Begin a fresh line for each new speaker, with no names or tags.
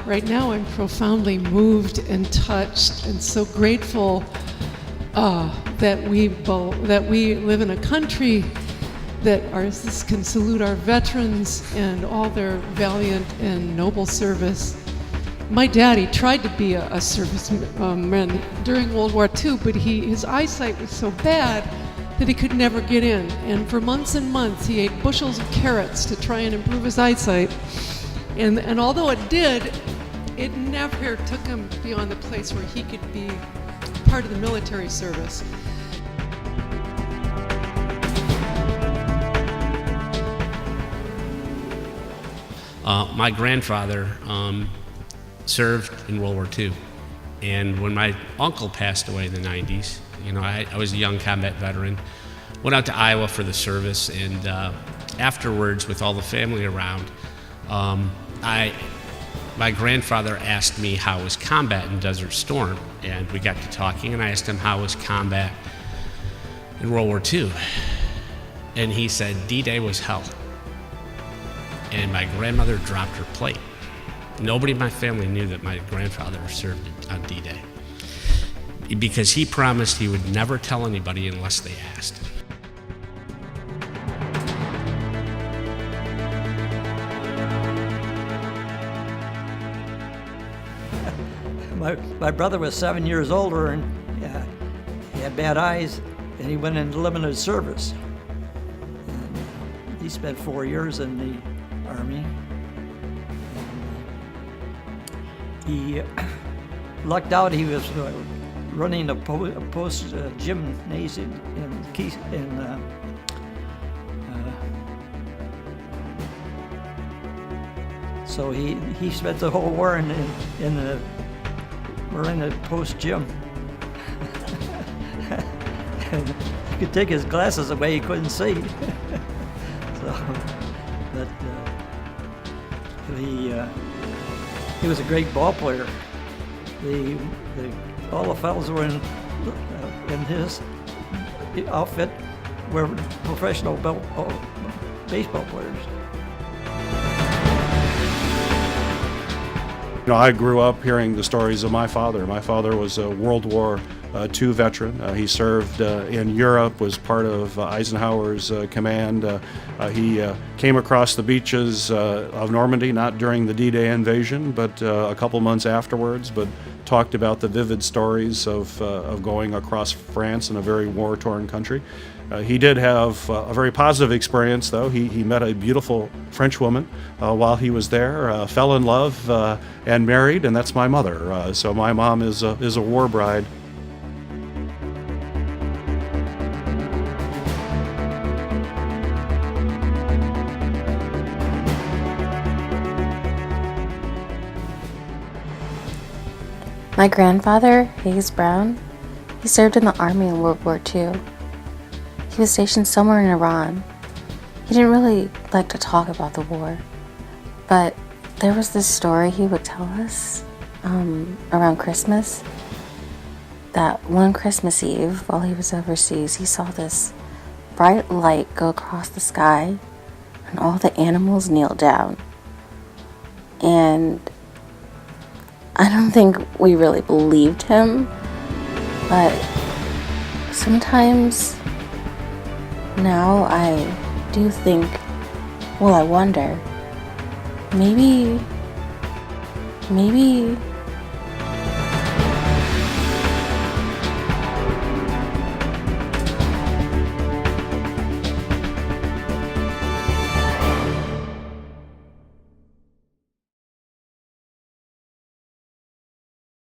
right now I'm profoundly moved and touched and so grateful that we live in a country that can salute our veterans and all their valiant and noble service. My daddy tried to be a serviceman during World War II, but his eyesight was so bad that he could never get in. And for months and months, he ate bushels of carrots to try and improve his eyesight. And although it did, it never took him beyond the place where he could be part of the military service.
My grandfather served in World War II, and when my uncle passed away in the 90s, I was a young combat veteran, went out to Iowa for the service, and afterwards, with all the family around, my grandfather asked me how was combat in Desert Storm, and we got to talking, and I asked him how was combat in World War II, and he said D-Day was hell. And my grandmother dropped her plate. Nobody in my family knew that my grandfather served on D-Day, because he promised he would never tell anybody unless they asked.
My brother was 7 years older, and he had bad eyes, and he went into limited service. And he spent 4 years in the Army. He lucked out. He was running a post gymnasium so he spent the whole war running a post gym. And he could take his glasses away; he couldn't see. He was a great ball player. All the fellows were in his outfit were professional baseball players.
I grew up hearing the stories of my father. My father was a World War II veteran. He served in Europe, was part of Eisenhower's command. He came across the beaches of Normandy, not during the D-Day invasion, but a couple months afterwards, but talked about the vivid stories of going across France in a very war-torn country. He did have a very positive experience, though. He met a beautiful French woman while he was there, fell in love and married, and that's my mother. So my mom is a war bride.
My grandfather, Hayes Brown, he served in the Army in World War II. He was stationed somewhere in Iran. He didn't really like to talk about the war, but there was this story he would tell us around Christmas, that one Christmas Eve while he was overseas, he saw this bright light go across the sky and all the animals kneeled down. And I don't think we really believed him, but sometimes now I do think, I wonder, maybe